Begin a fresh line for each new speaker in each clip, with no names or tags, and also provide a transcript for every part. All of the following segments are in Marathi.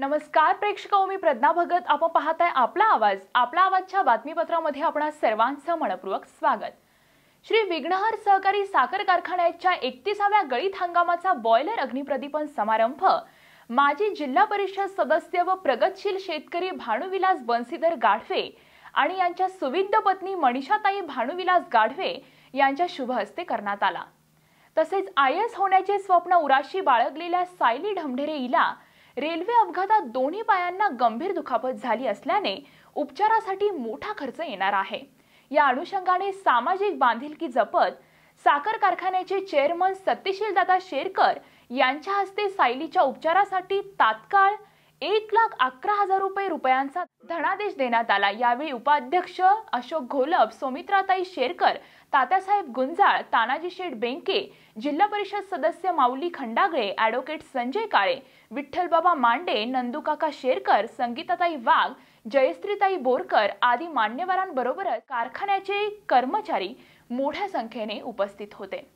नमस्कार प्रेक्षक, मी प्रज्ञा भगत. आपण पाहताय आपला आवाजच्या बातमीपत्रामध्ये आपणा सर्वांचं मनपूर्वक स्वागत. श्री विघ्नहर सहकारी साखर कारखान्याच्या 31व्या गळीत हंगामाचा बॉयलर अग्निप्रदीपन समारंभ माजी जिल्हा परिषद सदस्य व प्रगतशील शेतकरी भानुविलास बंसीधर गाढवे आणि यांच्या सुविद्य पत्नी मनीषाताई भानुविलास गाढवे यांच्या शुभ हस्ते करण्यात आला. तसेच IAS होण्याचे स्वप्न उराशी बाळगलेल्या सायली ढमढेरे हिला रेल्वे अपघातात दोन्ही पायांना गंभीर दुखापत झाली असल्याने उपचारासाठी मोठा खर्च येणार आहे. या अनुषंगाने सामाजिक बांधिलकी जपत साखर कारखान्याचे चेअरमन सत्यशील दादा शेरकर यांच्या हस्ते सायलीच्या उपचारासाठी तात्काळ 1,11,000 रुपयांचा धनादेश देण्यात आला. यावेळी उपाध्यक्ष अशोक घोलप, सुमित्राताई शेरकर, तात्यासाहेब गुंजाळ, तानाजी शेठ बेंके, जिल्हा परिषद सदस्य माऊली खंडागळे, ॲडव्होकेट संजय काळे, विठ्ठलबाबा मांडे, नंदुकाका शेरकर, संगीताताई वाघ, जयश्रीताई बोरकर आदी मान्यवरांबरोबरच कारखान्याचे कर्मचारी मोठ्या संख्येने उपस्थित होते.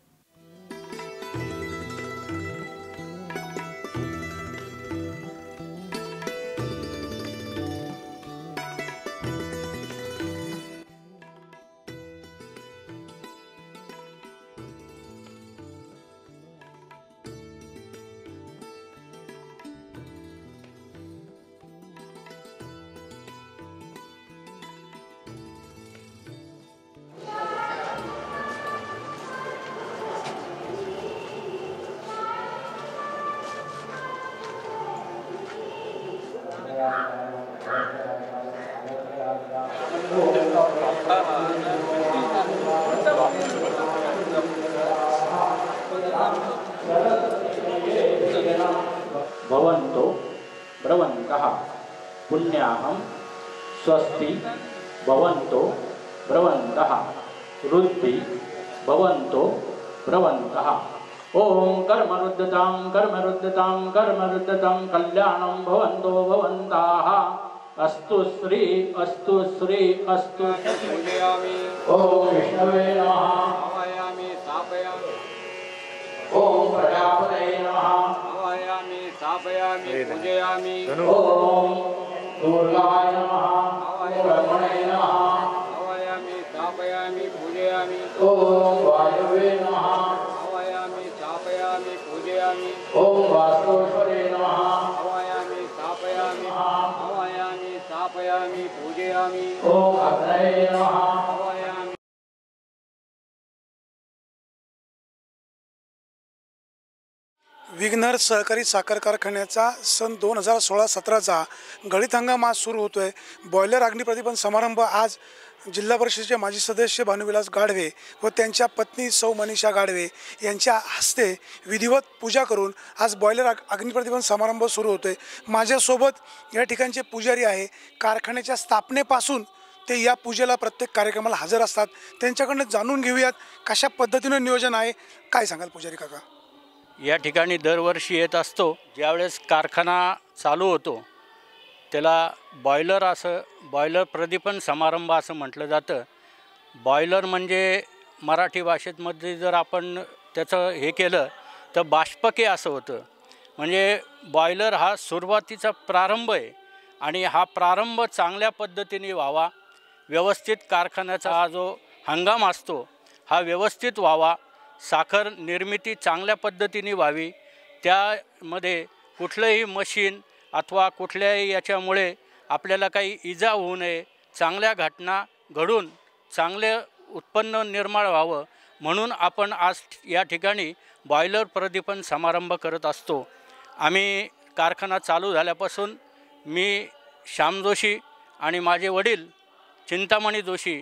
भवन्तो ब्रवन्तः पुण्याहं स्वस्ति भवन्तो ब्रवन्तः रुद्धि भवन्तो ब्रवन्तः. ओम कर्मरुद्धतां कर्मरुद्धतां कर्मरुद्धतां कल्याणं भवन्तो भवन्ताः. अस्तु श्री अस्तु श्री अस्तु. ओम विष्णवे नमः.
आवायामि स्थापयामि.
ओम प्रजापतये नमः.
आवायामि स्थापयामि पूजयामि.
ओम दुर्गाय नमः. ब्रह्मणे नमः.
आवायामि स्थापयामि पूजयामि.
ओम वायवे नमः.
आवायामि स्थापयामि पूजयामि.
ओम वास्तवेश्वरे नमः.
आवायामि स्थापयामि. आवायामि स्थापयामि पूजयामि.
ओम अग्नये नमः.
आवायामि.
विघ्नहर सहकारी साखर कारखान्याचा सन 2016-17चा गळीत हंगाम आज सुरू होतोय. बॉयलर अग्निप्रदीपन समारंभ आज जिल्हा परिषदेचे माजी सदस्य भानुविलास गाढवे व त्यांच्या पत्नी सौ मनीषा गाढवे यांच्या हस्ते विधिवत पूजा करून आज बॉयलर अग्निप्रदीपन समारंभ सुरू होतोय. माझ्यासोबत या ठिकाणचे पुजारी आहे. कारखान्याच्या स्थापनेपासून ते या पूजेला प्रत्येक कार्यक्रमाला हजर असतात. त्यांच्याकडून जाणून घेऊयात कशा पद्धतीनं नियोजन आहे. काय सांगाल पुजारी काका?
या ठिकाणी दरवर्षी येत असतो. ज्यावेळेस कारखाना चालू होतो त्याला बॉयलर प्रदीपन समारंभ असं म्हटलं जातं. बॉयलर म्हणजे मराठी भाषेमध्ये जर आपण त्याचं हे केलं तर बाष्पके असं होतं. म्हणजे बॉयलर हा सुरुवातीचा प्रारंभ आहे आणि हा प्रारंभ चांगल्या पद्धतीने व्हावा, व्यवस्थित कारखान्याचा हा जो हंगाम असतो हा व्यवस्थित व्हावा, साखर निर्मिती चांगल्या पद्धतीने व्हावी, त्यामध्ये कुठलंही मशीन अथवा कुठल्याही याच्यामुळे आपल्याला काही इजा होऊ नये, चांगल्या घटना घडून चांगले उत्पन्न निर्माण व्हावं म्हणून आपण आज या ठिकाणी बॉयलर प्रदीपन समारंभ करत असतो. आम्ही कारखाना चालू झाल्यापासून मी श्याम जोशी आणि माझे वडील चिंतामणी जोशी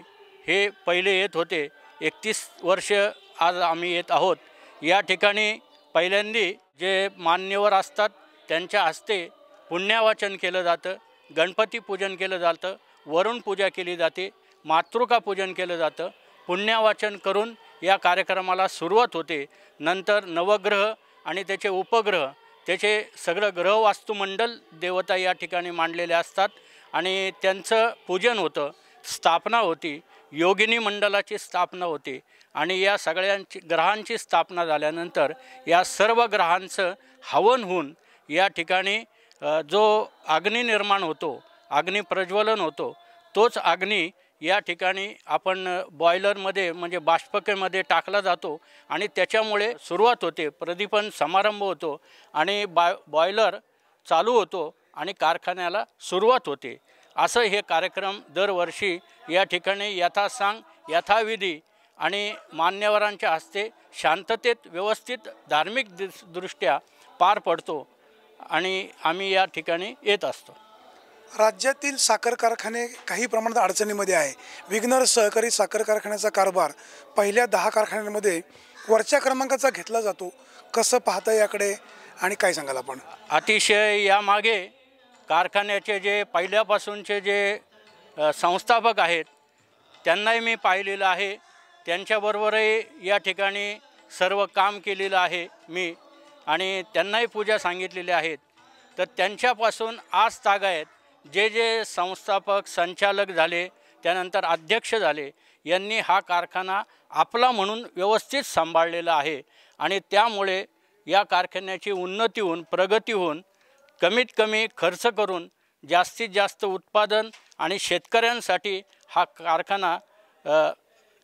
हे पहिले येत होते. 31 वर्ष आज आम्ही येत आहोत. या ठिकाणी पहिल्यांदी जे मान्यवर असतात त्यांच्या हस्ते पुण्यवाचन केलं जातं, गणपती पूजन केलं जातं, वरुण पूजा केली जाते, मातृका पूजन केलं जातं. पुण्यवाचन करून या कार्यक्रमाला सुरुवात होते. नंतर नवग्रह आणि त्याचे उपग्रह, त्याचे सगळं ग्रहवास्तुमंडल देवता या ठिकाणी मांडलेले असतात आणि त्यांचं पूजन होतं. स्थापना होती, योगिनी मंडलाची स्थापना होती आणि या सगळ्यांची ग्रहांची स्थापना झाल्यानंतर या सर्व ग्रहांचं हवन होऊन या ठिकाणी जो अग्नी निर्माण होतो, अग्नी प्रज्वलन होतो, तोच अग्नी या ठिकाणी आपण बॉयलरमध्ये म्हणजे बाष्पकेमध्ये टाकला जातो आणि त्याच्यामुळे सुरुवात होते, प्रदीपन समारंभ होतो आणि बॉयलर चालू होतो आणि कारखान्याला सुरुवात होते. असं हे कार्यक्रम दरवर्षी या ठिकाणी यथासांग यथाविधी आणि मान्यवरांच्या हस्ते शांततेत व्यवस्थित धार्मिक दृष्ट्या पार पडतो आणि आम्ही या ठिकाणी येत असतो.
राज्यातील साखर कारखाने काही प्रमाणात अडचणीमध्ये आहे. विघ्नर सहकारी साखर कारखान्याचा कारभार पहिल्या 10 कारखान्यांमध्ये वरच्या क्रमांकाचा घेतला जातो. कसं पाहता याकडे आणि काय सांगाल आपण?
अतिशय यामागे कारखान्याचे जे पहिल्यापासूनचे जे संस्थापक आहेत त्यांनाही मी पाहिलेलं आहे. त्यांच्याबरोबरही या ठिकाणी सर्व काम केलेलं आहे मी आणि त्यांनाही पूजा सांगितलेल्या आहेत. तर त्यांच्यापासून आज तागायत जे जे संस्थापक संचालक झाले, त्यानंतर अध्यक्ष झाले, यांनी हा कारखाना आपला म्हणून व्यवस्थित सांभाळलेला आहे आणि त्यामुळे या कारखान्याची उन्नती होऊन प्रगती होऊन कमीत कमी खर्च करून जास्तीत जास्त उत्पादन आणि शेतकऱ्यांसाठी हा कारखाना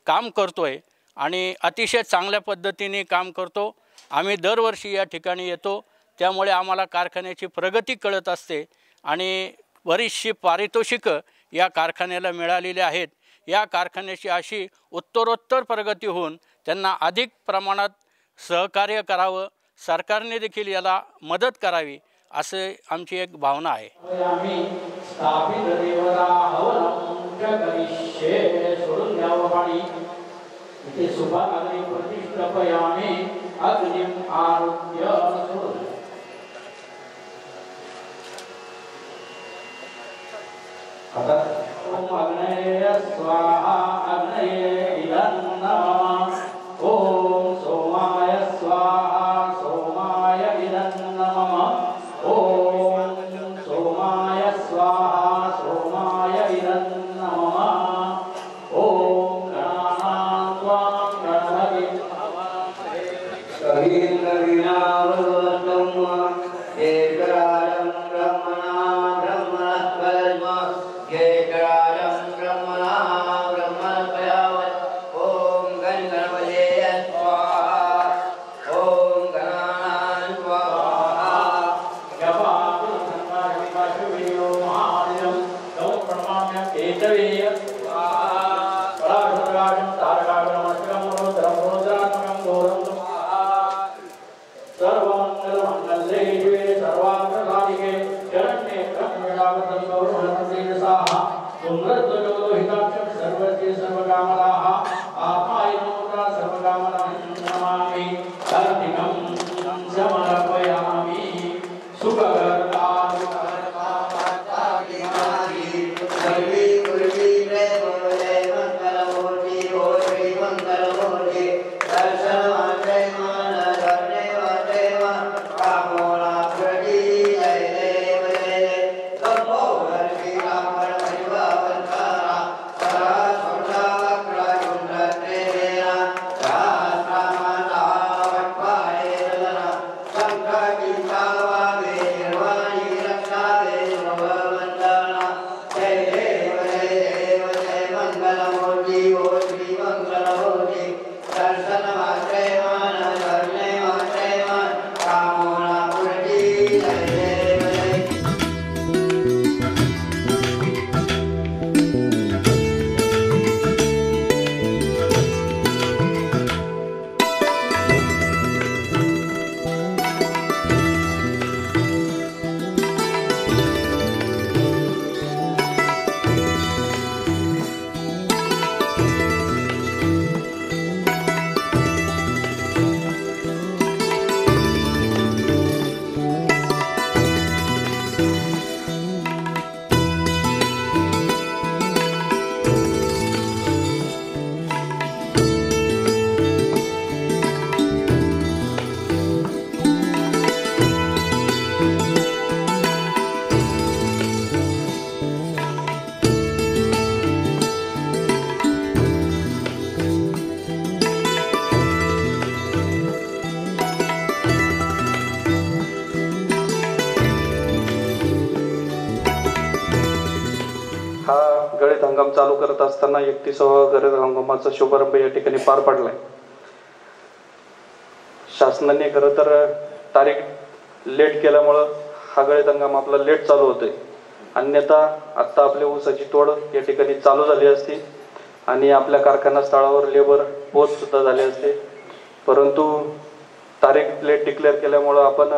काम करतो आहे आणि अतिशय चांगल्या पद्धतीने काम करतो. आम्ही दरवर्षी या ठिकाणी येतो, त्यामुळे आम्हाला कारखान्याची प्रगती कळत असते आणि बरीचशी पारितोषिकं या कारखान्याला मिळालेली आहेत. या कारखान्याची अशी उत्तरोत्तर प्रगती होऊन त्यांना अधिक प्रमाणात सहकार्य करावं, सरकारने देखील याला मदत करावी असे आमची एक भावना आहे.
आम्ही स्थापित देवता हवनं करिष्ये सोडून द्यावं पाणी इथे सुभागाने प्रतिष्ठापयामी अग्निम आरोग्य सोडून आता ओम अग्नये स्वाहा अग्नये इदं नमः ओम सोमाय स्वाहा सोमाय इदं नमः ओम सोमाय स्वाहा सोमाय इदं नमः ओम गणानां त्वां गणपतिं जय
गळीत हंगाम चालू करत असताना 31वा गळीत हंगामाचा शुभारंभ या ठिकाणी पार पडलाय. शासनाने खरं तर तारीख लेट केल्यामुळं हा गळीत हंगाम आपला लेट चालू होतोय. अन्यथा आता आपल्या ऊसाची तोड या ठिकाणी चालू झाली असती आणि आपल्या कारखाना स्थळावर लेबर पोच सुद्धा झाले असते. परंतु तारीख लेट डिक्लेअर केल्यामुळं आपण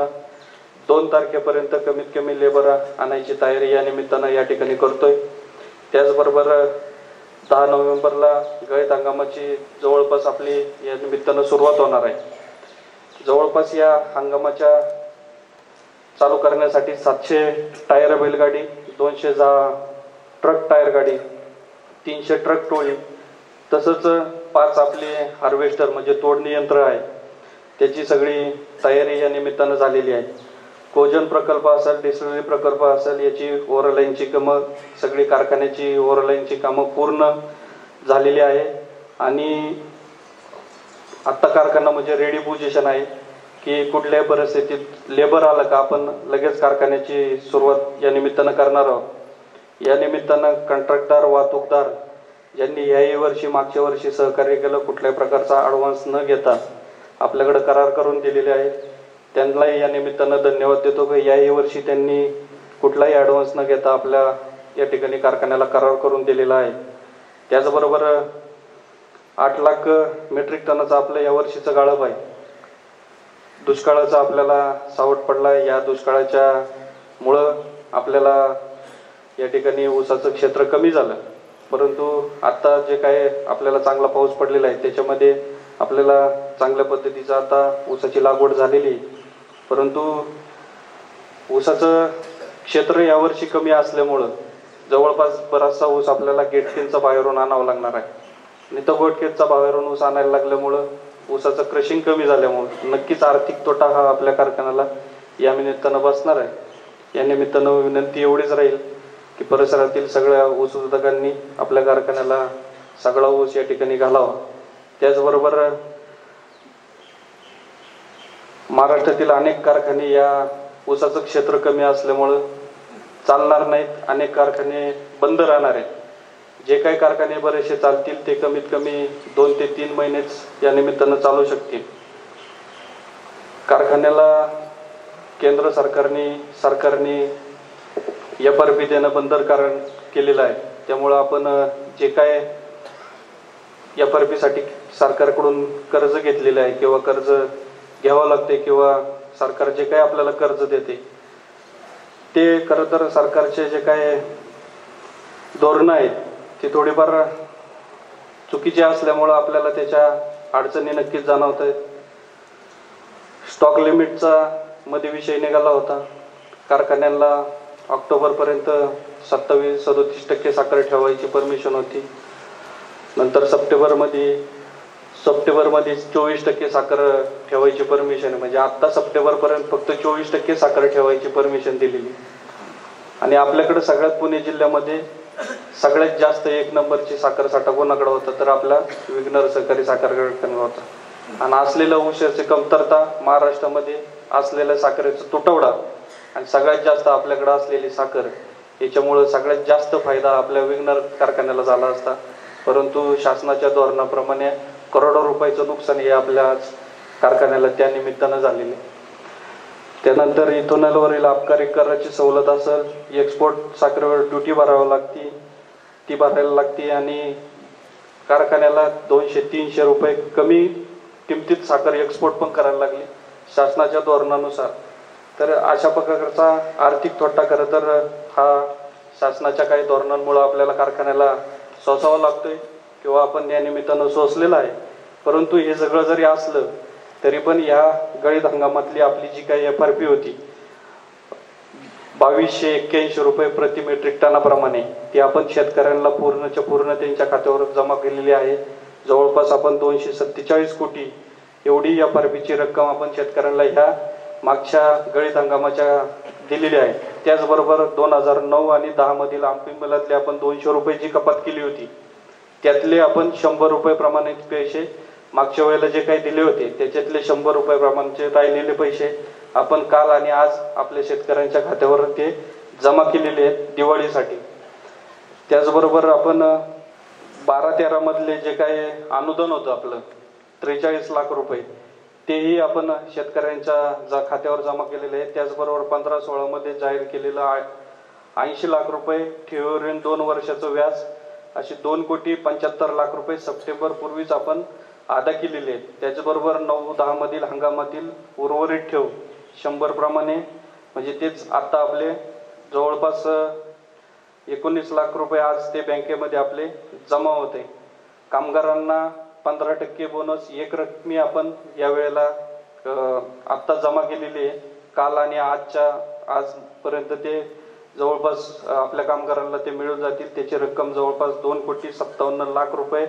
2 तारखेपर्यंत कमीत कमी लेबर आणायची तयारी या निमित्तानं या ठिकाणी करतोय. त्याचबरोबर 10 नोव्हेंबरला गळीत हंगामाची जवळपास आपली या निमित्तानं सुरुवात होणार आहे. जवळपास या हंगामाच्या चालू करण्यासाठी 700 टायर बैलगाडी, 200 ट्रक टायर गाडी, 300 ट्रक टोळी, तसंच 5 आपले हार्वेस्टर म्हणजे तोडणी यंत्र आहे, त्याची सगळी तयारी या निमित्तानं झालेली आहे. कोजन प्रकल्प असेल, डिस्टिलरी प्रकल्प असेल, याची ओव्हरलाईनची कामं, सगळी कारखान्याची ओव्हरलाईनची कामं पूर्ण झालेली आहे. आणि आत्ता कारखाना म्हणजे रेडी पोझिशन आहे की कुठल्याही परिस्थितीत लेबर आलं का आपण लगेच कारखान्याची सुरुवात या निमित्तानं करणार आहोत. या निमित्तानं कंत्राटदार, वाहतूकदार ज्यांनी याही वर्षी मागच्या वर्षी सहकार्य केलं, कुठल्याही प्रकारचा ॲडव्हान्स न घेता आपल्याकडे करार करून दिलेले आहेत, त्यांनाही या निमित्तानं धन्यवाद देतो की याही वर्षी त्यांनी कुठलाही ॲडव्हान्स न घेता आपल्या या ठिकाणी कारखान्याला करार करून दिलेला आहे. त्याचबरोबर 8 लाख मेट्रिक टनाचा आपलं या वर्षीचं गाळप आहे. दुष्काळाचा आपल्याला सावट पडला. या दुष्काळाच्या मुळं आपल्याला या ठिकाणी ऊसाचं क्षेत्र कमी झालं. परंतु आता जे काय आपल्याला चांगला पाऊस पडलेला आहे त्याच्यामध्ये आपल्याला चांगल्या पद्धतीचं आता ऊसाची लागवड झालेली आहे. परंतु ऊसाचं क्षेत्र यावर्षी कमी असल्यामुळं जवळपास बराचसा ऊस आपल्याला गेटकेनचा बाहेरून आणावा लागणार आहे. आणि तो गेटकेनचा बाहेरून ऊस आणायला लागल्यामुळं ऊसाचं क्रशिंग कमी झाल्यामुळं नक्कीच आर्थिक तोटा हा आपल्या कारखान्याला या निमित्तानं बसणार आहे. या निमित्तानं विनंती एवढीच राहील की परिसरातील सगळ्या ऊस उत्पादकांनी आपल्या कारखान्याला सगळा ऊस या ठिकाणी घालावा. त्याचबरोबर महाराष्ट्रातील अनेक कारखाने या ऊसाचं क्षेत्र कमी असल्यामुळं चालणार नाहीत. अनेक कारखाने बंद राहणार आहेत. जे काही कारखाने बरेचसे चालतील ते कमीत कमी 2 ते 3 महिनेच या निमित्तानं चालू शकतील. कारखान्याला केंद्र सरकारने FRP देणं बंधनकारक केलेलं आहे. त्यामुळं आपण जे काय FRP साठी सरकारकडून कर्ज घेतलेलं आहे किंवा कर्ज घ्यावं लागते किंवा सरकार जे काय आपल्याला कर्ज देते ते खरं तर सरकारचे जे काय धोरणं आहेत ती थोडीफार चुकीची असल्यामुळं आपल्याला त्याच्या अडचणी नक्कीच जाणवत आहेत. स्टॉक लिमिटचा मध्ये विषय निघाला होता. कारखान्यांना ऑक्टोबरपर्यंत 27-37% साखर ठेवायची परमिशन होती. नंतर सप्टेंबरमध्ये 24% साखर ठेवायची परमिशन आहे. म्हणजे आत्ता सप्टेंबरपर्यंत फक्त 24% साखर ठेवायची परमिशन दिलेली. आणि आपल्याकडे सगळ्यात पुणे जिल्ह्यामध्ये सगळ्यात जास्त 1 नंबरची साखर साठा कोणाकडे होता तर आपला विघ्नर सहकारी साखर कारखाना होता. आणि असलेल्या ऊसाची कमतरता, महाराष्ट्रामध्ये असलेल्या साखरेचा तुटवडा आणि सगळ्यात जास्त आपल्याकडे असलेली साखर याच्यामुळं सगळ्यात जास्त फायदा आपल्या विघ्नर कारखान्याला झाला असता. परंतु शासनाच्या धोरणाप्रमाणे करोडो रुपयाचं नुकसान हे आपल्या कारखान्याला त्या निमित्तानं झालेले. त्यानंतर इथेनॉलवरील आबकारी कराची सवलत असेल, एक्सपोर्ट साखरेवर ड्युटी भरावी लागते, ती भरायला लागते. आणि कारखान्याला 200-300 रुपये कमी किमतीत साखर एक्सपोर्ट पण करायला लागली शासनाच्या धोरणानुसार. तर अशा प्रकारचा आर्थिक तोटा खरं तर हा शासनाच्या काही धोरणांमुळे आपल्याला कारखान्याला सोसावा लागतोय किंवा आपण या निमित्तानं सोसलेला आहे. परंतु हे सगळं जरी असलं तरी पण या गळीत हंगामातली आपली जी काही FRP होती 2281 रुपये प्रति मेट्रिक टनाप्रमाणे ती आपण शेतकऱ्यांना पूर्णच्या पूर्ण त्यांच्या खात्यावर जमा केलेली आहे. जवळपास आपण 247 कोटी एवढी FRPची रक्कम आपण शेतकऱ्यांना ह्या मागच्या गळीत हंगामाच्या दिलेली आहे. त्याचबरोबर 2009 आणि 10 मधील आंबीमलातले आपण 200 रुपयाची कपात केली होती. त्यातले आपण 100 रुपये प्रमाणे पैसे मागच्या वेळेला जे काही दिले होते त्याच्यातले 100 रुपये प्रमाणचे राहिलेले पैसे आपण काल आणि आज आपल्या शेतकऱ्यांच्या खात्यावर ते जमा केलेले आहेत दिवाळीसाठी. त्याचबरोबर आपण 12-13 मधले जे काही अनुदान होतं आपलं 43 लाख रुपये, तेही आपण शेतकऱ्यांच्या खात्यावर जमा केलेले आहे. त्याचबरोबर 15-16 मध्ये जाहीर केलेलं 80 लाख रुपये ठेवीवरील 2 वर्षाचं व्याज, अशी 2,75 लाख रुपये सप्टेंबर पूर्वीच आपण अदा केलेले आहेत. त्याचबरोबर 9-10 मधील हंगामातील उर्वरित ठेव 100 प्रमाणे, म्हणजे तेच आता आपले जवळपास 19 लाख रुपये आज ते बँकेमध्ये आपले जमा होते. कामगारांना 15% बोनस एक रकमी आपण या वेळेला आत्ता जमा केलेली आहे. काल आणि आजपर्यंत ते जवळपास आपल्या कामगारांना ते मिळून जातील. त्याची रक्कम जवळपास 2,57 लाख रुपये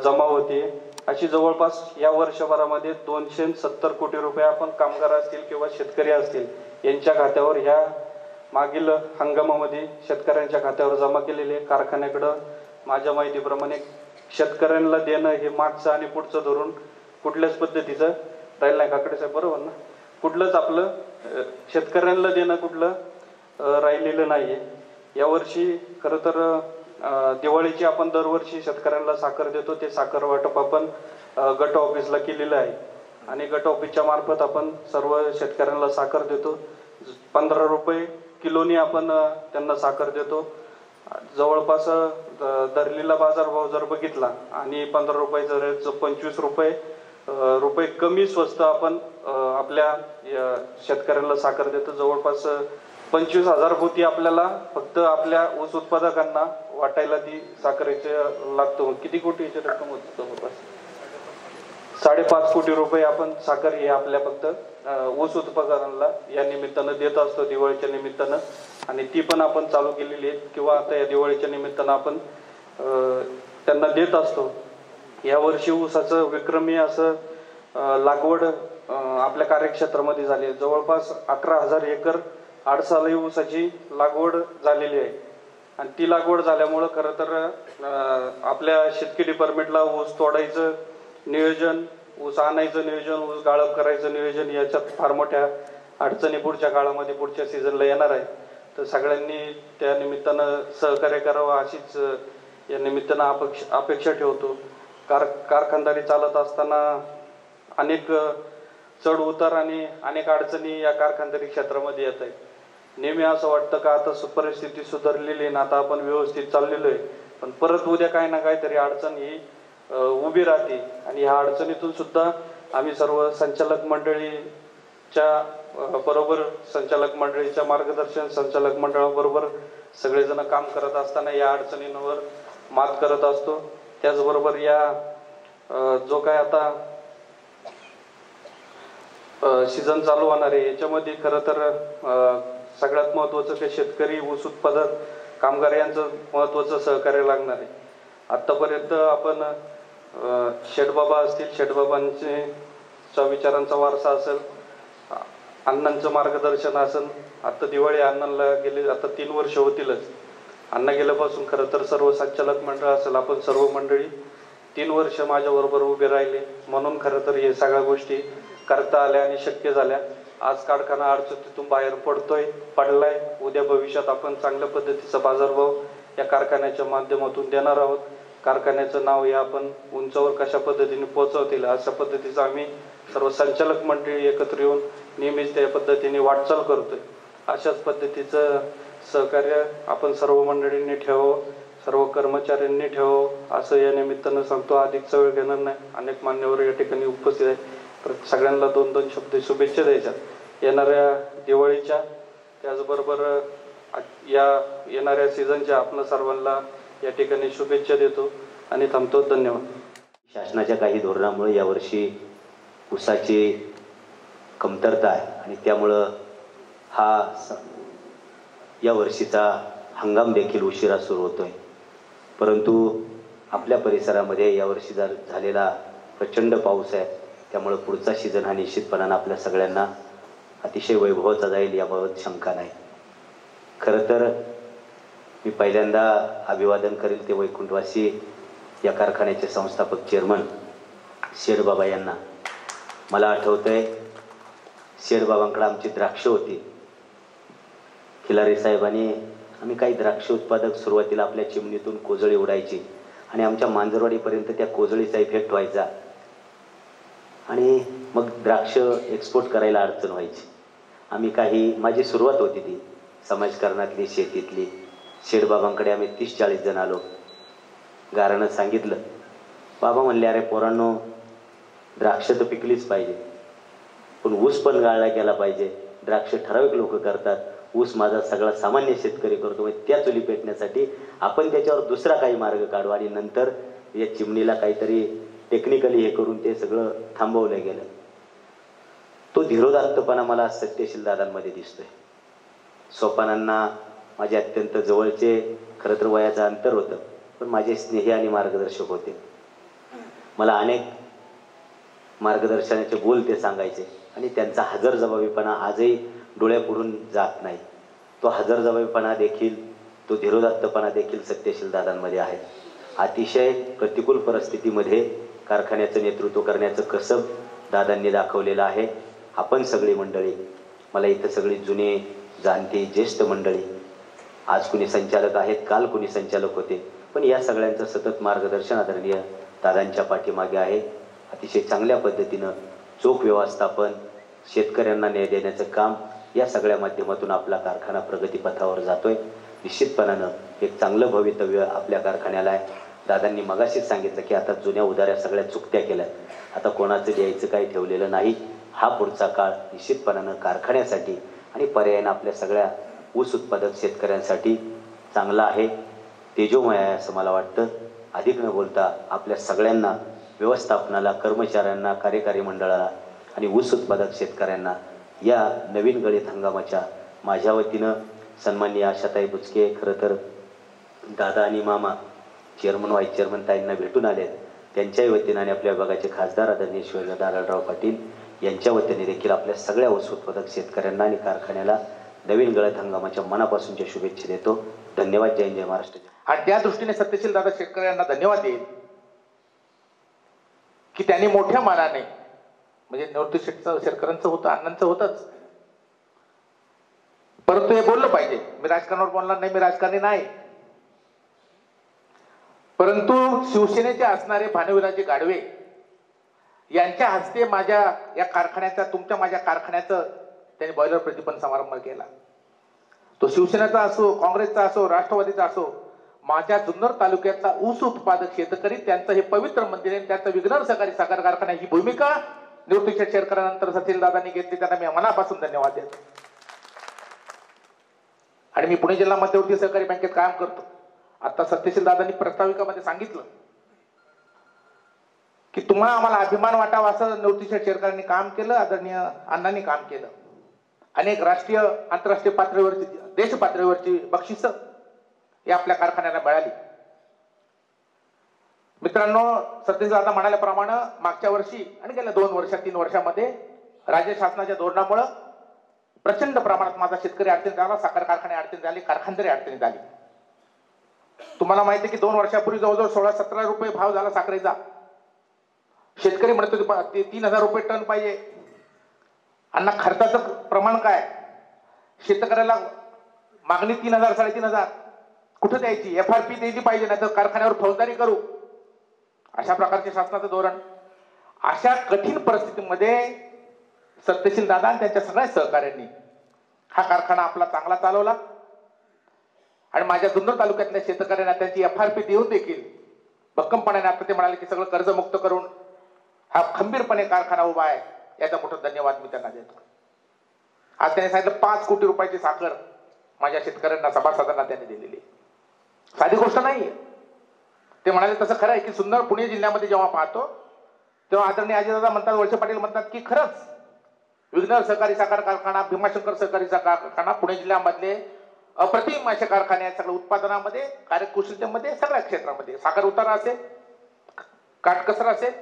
जमा होते. अशी जवळपास या वर्षभरामध्ये 270 कोटी रुपये आपण कामगार असतील किंवा शेतकरी असतील यांच्या खात्यावर ह्या मागील हंगामामध्ये शेतकऱ्यांच्या खात्यावर जमा केलेले. कारखान्याकडं माझ्या माहितीप्रमाणे शेतकऱ्यांना देणं हे मागचं आणि पुढचं धरून कुठल्याच पद्धतीचं राहिलं नाही. काकडे साहेब बरोबर ना, कुठलंच आपलं शेतकऱ्यांना देणं कुठलं राहिलेलं नाहीये. यावर्षी खरं तर दिवाळीची आपण दरवर्षी शेतकऱ्यांना साखर देतो, ते साखर वाटप आपण गट ऑफिसला केलेलं आहे आणि गट ऑफिसच्या मार्फत आपण सर्व शेतकऱ्यांना साखर देतो. 15 रुपये किलोनी आपण त्यांना साखर देतो. जवळपास धरलेला बाजारभाव जर बघितला आणि 15 रुपये जर 25 रुपये कमी स्वस्त आपण आपल्या शेतकऱ्यांना साखर देतो. जवळपास 25,000 पोती आपल्याला फक्त आपल्या ऊस उत्पादकांना वाटायला ती साखरेचे लागतो. किती कोटीची रक्कम होती? जवळपास 5.5 कोटी रुपये आपण साखर हे आपल्या फक्त ऊस उत्पादकांना या निमित्तानं देत असतो दिवाळीच्या निमित्तानं, आणि ती पण आपण चालू केलेली आहे किंवा आता या दिवाळीच्या निमित्तानं आपण त्यांना देत असतो. यावर्षी ऊसाचं विक्रमी असं लागवड आपल्या कार्यक्षेत्रामध्ये झाली. जवळपास 11,000 एकर आडसाळी ऊसाची लागवड झालेली आहे आणि ती लागवड झाल्यामुळं खरं तर आपल्या शेतकी डिपार्टमेंटला ऊस तोडायचं नियोजन, ऊस आणायचं नियोजन, ऊस गाळप करायचं नियोजन याच्यात फार मोठ्या अडचणी पुढच्या काळामध्ये पुढच्या सीझनला येणार आहे. तर सगळ्यांनी त्या निमित्तानं सहकार्य करावं अशीच या निमित्तानं अपेक्षा ठेवतो. कारखानदारी चालत असताना अनेक चढ उतार आणि अनेक अडचणी या कारखानदारी क्षेत्रामध्ये येत आहेत. नेहमी असं वाटतं का आता परिस्थिती सुधारलेली आहे ना, आता आपण व्यवस्थित चाललेलो आहे, पण परत उद्या काही ना काहीतरी अडचण ही उभी राहते आणि ह्या अडचणीतून सुद्धा आम्ही सर्व संचालक मंडळीच्या बरोबर, संचालक मंडळीच्या मार्गदर्शन, संचालक मंडळाबरोबर सगळेजण काम करत असताना या अडचणींवर मात करत असतो. त्याचबरोबर या जो काय आता सीझन चालू होणार आहे याच्यामध्ये खरं तर सगळ्यात महत्त्वाचं की शेतकरी, ऊस उत्पादक, कामगार यांचं महत्त्वाचं सहकार्य लागणार आहे. आत्तापर्यंत आपण शेठबाबा असतील, शेठबाबांच्या विचारांचा वारसा असेल, अण्णांचं मार्गदर्शन असेल. आता दिवाळी अण्णांना गेले आता 3 वर्ष होतीलच. अण्णा गेल्यापासून खरं तर सर्व संचालक मंडळ असेल, आपण सर्व मंडळी 3 वर्ष माझ्याबरोबर उभे राहिले, म्हणून खरं तर हे सगळ्या गोष्टी करता आल्या आणि शक्य झाल्या. आज कारखाना अडचणीतून बाहेर पडलाय. उद्या भविष्यात आपण चांगल्या पद्धतीचा बाजारभाव या कारखान्याच्या माध्यमातून देणार आहोत. कारखान्याचं नाव हे आपण उंचावर कशा पद्धतीने पोहोचवतील अशा पद्धतीचं आम्ही सर्व संचालक मंडळी एकत्र येऊन नेहमीच त्या पद्धतीने वाटचाल करतोय. अशाच पद्धतीचं सहकार्य आपण सर्व मंडळींनी ठेवावं, सर्व कर्मचाऱ्यांनी ठेवावं असं या निमित्तानं सांगतो. अधिकचा वेळ घेणार नाही. अनेक मान्यवर या ठिकाणी उपस्थित आहेत. सगळ्यांना 2-2 शब्द शुभेच्छा द्यायच्या येणाऱ्या दिवाळीच्या, त्याचबरोबर या येणाऱ्या सीझनच्या आपण सर्वांना या ठिकाणी शुभेच्छा देतो आणि थांबतो. धन्यवाद.
शासनाच्या काही धोरणामुळे यावर्षी ऊसाची कमतरता आहे आणि त्यामुळं या वर्षीचा हंगाम देखील उशिरा सुरू होतोय. परंतु आपल्या परिसरामध्ये यावर्षी झालेला प्रचंड पाऊस आहे, त्यामुळे पुढचा सीझन हा निश्चितपणानं आपल्या सगळ्यांना अतिशय वैभवाचा जाईल याबाबत शंका नाही. खरं तर मी पहिल्यांदा अभिवादन करेल ते वैकुंठवासी या कारखान्याचे संस्थापक चेअरमन शेठबाबा यांना. मला आठवतंय शेठबाबांकडे आमची द्राक्ष होती. खिलारी साहेबांनी आम्ही काही द्राक्ष उत्पादक सुरुवातीला आपल्या चिमणीतून कोजळी उडायची आणि आमच्या मांजरवाडीपर्यंत त्या कोजळीचा इफेक्ट व्हायचा आणि मग द्राक्ष एक्सपोर्ट करायला अडचण व्हायची. आम्ही माझी सुरुवात होती ती समाजकारणातली, शेतीतली. शेठबाबांकडे आम्ही 30-40 जण आलो. गारानं सांगितलं. बाबा म्हणले, अरे पोरांनो, द्राक्ष तर पिकलीच पाहिजे, पण ऊस पण गाळला गेला पाहिजे. द्राक्ष ठराविक लोक करतात, ऊस माझा सगळा सामान्य शेतकरी करतो. त्या चुली पेटण्यासाठी आपण त्याच्यावर दुसरा काही मार्ग काढू. आणि नंतर या चिमणीला काहीतरी टेक्निकली हे करून ते सगळं थांबवलं गेलं. तो धीरोदात्तपणा मला सत्यशील दादांमध्ये दिसतोय. सोपानांना माझे अत्यंत जवळचे, खरं तर वयाचं अंतर होतं, पण माझे स्नेही आणि मार्गदर्शक होते. मला अनेक मार्गदर्शनाचे बोल ते सांगायचे आणि त्यांचा हजरजबाबीपणा आजही डोळ्यापुढून जात नाही. तो हजरजबाबीपणा देखील, तो धीरोदात्तपणा देखील सत्यशील दादांमध्ये आहे. अतिशय प्रतिकूल परिस्थितीमध्ये कारखान्याचं नेतृत्व करण्याचं कसब दादांनी दाखवलेलं आहे. आपण सगळी मंडळी, मला इथं सगळी जुने जाणते ज्येष्ठ मंडळी, आज कुणी संचालक आहेत, काल कुणी संचालक होते, पण या सगळ्यांचं सतत मार्गदर्शन आदरणीय दादांच्या पाठीमागे आहे. अतिशय चांगल्या पद्धतीनं चोख व्यवस्थापन, शेतकऱ्यांना न्याय देण्याचं काम या सगळ्या माध्यमातून आपला कारखाना प्रगतीपथावर जातोय. निश्चितपणानं एक चांगलं भवितव्य आपल्या कारखान्याला आहे. दादांनी मगाशीच सांगितलं की आता जुन्या उधाऱ्या सगळ्या चुकत्या केल्या, आता कोणाचं द्यायचं काही ठेवलेलं नाही. हा पुढचा काळ निश्चितपणानं कारखान्यासाठी आणि पर्यायानं आपल्या सगळ्या ऊस उत्पादक शेतकऱ्यांसाठी चांगला आहे, तेजोमय आहे असं मला वाटतं. अधिक न बोलता आपल्या सगळ्यांना, व्यवस्थापनाला, कर्मचाऱ्यांना, कार्यकारी मंडळाला आणि ऊस उत्पादक शेतकऱ्यांना या नवीन गळीत हंगामाच्या माझ्या वतीनं सन्माननीय आशाताई बुचके, खरं तर दादा आणि मामा चेअरमन, व्हाईस चेअरमन ताईंना भेटून आलेत, त्यांच्याही वतीनं आणि आपल्या विभागाचे खासदार आदरणीय शिवदादा आढळराव पाटील यांच्या वतीने देखील आपल्या सगळ्या ऊस उत्पादक शेतकऱ्यांना आणि कारखान्याला नवीन गळीत हंगामाच्या मनापासूनच्या शुभेच्छा देतो. धन्यवाद. जय जय महाराष्ट्र.
आणि त्या दृष्टीने सत्यशील दादा शेतकऱ्यांना धन्यवाद देईल की त्यांनी मोठ्या मानाने, म्हणजे निवृत्ती शेतकऱ्यांचं होतं, अण्णांचं होतंच, परंतु हे बोललं पाहिजे. मी राजकारणावर बोलणार नाही, मी राजकारणी नाही, परंतु शिवसेनेचे असणारे भानुविराजे गाडवे यांच्या हस्ते माझ्या या कारखान्याचा, तुमच्या माझ्या कारखान्याचं त्यांनी बॉयलर प्रतिपन्न समारंभ केला. तो शिवसेनेचा असो, काँग्रेसचा असो, राष्ट्रवादीचा असो, माझ्या जुन्नर तालुक्यातला ऊस उत्पादक शेतकरी, त्यांचं हे पवित्र मंदिर आहे, त्यांचा विघ्नहर सहकारी साखर कारखाना, ही भूमिका निवृत्तीच्या शेतकऱ्यानंतर सत्यशील दादांनी घेतली, त्यांना मी मनापासून धन्यवाद देतो. आणि मी पुणे जिल्हा मध्यवर्ती सहकारी बँकेत काम करतो. आता सत्यशील दादांनी प्रास्ताविकामध्ये सांगितलं की तुम्हाला आम्हाला अभिमान वाटावा असं निवृत्तीच्या शेतकऱ्यांनी काम केलं, आदरणीय अण्णांनी काम केलं. अनेक राष्ट्रीय, आंतरराष्ट्रीय पातळीवरची, देश पातळीवरची बक्षिसं या आपल्या कारखान्याला मिळाली. मित्रांनो, सत्यशील दादा म्हणाल्याप्रमाणे मागच्या वर्षी आणि गेल्या 2 वर्षात, 3 वर्षामध्ये राज्य शासनाच्या धोरणामुळे प्रचंड प्रमाणात माझा शेतकरी अडचणीत आला, साखर कारखाने अडचणीत आले, कारखानदारी अडचणीत आली. तुम्हाला माहिती आहे की 2 वर्षापूर्वी जवळजवळ 16-17 रुपये भाव झाला साखरेचा. शेतकरी म्हणतो 3000 रुपये टन पाहिजे. अण्णा, खर्चाचं प्रमाण काय? शेतकऱ्याला मागणी 3000-3.500 कुठं द्यायची? FRP द्यायची पाहिजे, नाही तर कारखान्यावर फौजदारी करू. अशा प्रकारचे शासनाचं धोरण. अशा कठीण परिस्थितीमध्ये सत्यशील दादा आणि त्यांच्या सगळ्या सहकाऱ्यांनी हा कारखाना आपला चांगला चालवला. आणि माझ्या जुन्नर तालुक्यातल्या शेतकऱ्यांना त्यांची FRP देऊन देखील भक्कमपणाने आता ते म्हणाले की सगळं कर्जमुक्त करून हा खंबीरपणे कारखाना उभा आहे. याचा मोठा धन्यवाद मी त्यांना देतो. आज त्यांनी सांगितलं 5 कोटी रुपयाची साखर माझ्या शेतकऱ्यांना, सभासदांना त्यांनी दिलेली. साधी गोष्ट नाहीये. ते म्हणाले तसं खरं आहे की सुंदर पुणे जिल्ह्यामध्ये जेव्हा पाहतो तेव्हा आदरणीय अजितदादा म्हणतात, वळसे पाटील म्हणतात की खरंच विघ्नहर सहकारी साखर कारखाना, भीमाशंकर सहकारी साखर कारखाना पुणे जिल्ह्यामधले अप्रतिम असे कारखाने आहेत. सगळ्या उत्पादनामध्ये, कार्यकुशलतेमध्ये, सगळ्या क्षेत्रामध्ये, साखर उतारा असेल, काटकसर असेल,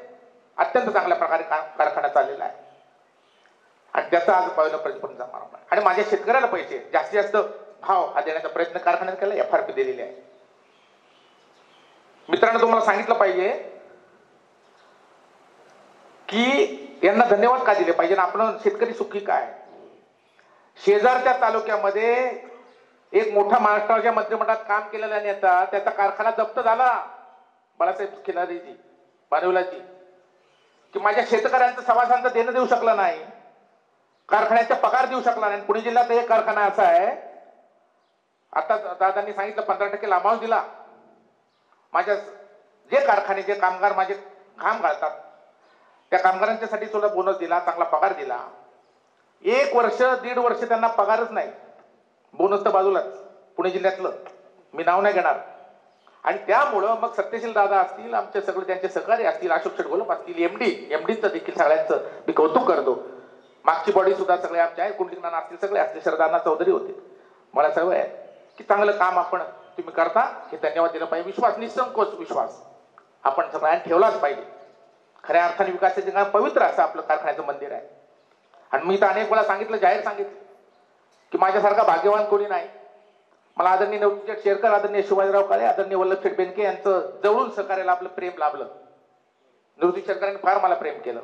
अत्यंत चांगल्या प्रकारे कारखाना चाललेला आहे. आणि त्याचा आज पहिलं प्रतिपन्न समारंभ आहे. आणि माझ्या शेतकऱ्याला पैसे जास्तीत जास्त भाव हा देण्याचा प्रयत्न कारखान्यात केला, FRP दिलेली आहे. मित्रांनो, तुम्हाला सांगितलं पाहिजे की यांना धन्यवाद का दिले पाहिजे. आपण शेतकरी सुखी काय? शेजारच्या तालुक्यामध्ये एक मोठा महाराष्ट्राच्या मंत्रिमंडळात काम केलेला नेता, त्याचा कारखाना जप्त झाला बाळासाहेब खिलारीजी बानुलाजी, की माझ्या शेतकऱ्यांचं सभासांचं देणं देऊ शकला नाही, कारखान्याचा पगार देऊ शकला नाही. पुणे जिल्ह्यात एक कारखाना असा आहे, आता दादांनी सांगितलं 15% लाभांश दिला. माझ्या जे कारखाने जे कामगार माझे घाम गाळतात त्या कामगारांच्यासाठी सुद्धा बोनस दिला, चांगला पगार दिला. 1 वर्ष 1.5 वर्ष त्यांना पगारच नाही, बोनस तर बाजूलाच. पुणे जिल्ह्यातलं मी नाव नाही घेणार. आणि त्यामुळं मग सत्यशील दादा असतील, आमचे सगळे त्यांचे सहकारी असतील, अशोक शेटगोलप असतील, एमडीचं देखील सगळ्यांचं मी कौतुक करतो. मागची बॉडी सुद्धा सगळे आमच्या कुंडलिकनाना असतील, सगळे असतील, शरदांना चौधरी होते. मला सवय आहे की चांगलं काम आपण तुम्ही करता हे धन्यवाद दिलं पाहिजे. विश्वास, निसंकोच विश्वास आपण सगळ्यांना ठेवलाच पाहिजे. खऱ्या अर्थाने विकासाचे काम पवित्र असं आपलं कारखान्याचं मंदिर आहे. आणि मी तर अनेक वेळा सांगितलं, जाहीर सांगितलं की माझ्यासारखा भाग्यवान कोणी नाही. मला आदरणीय नवजीत शेरकर, आदरणीय शिवाजीराव काळे, आदरणीय वल्लभशेठ बेनके यांचं जवळून सहकार्य लाभलं, प्रेम लाभलं. नवजीत शेरकरांनी फार मला प्रेम केलं.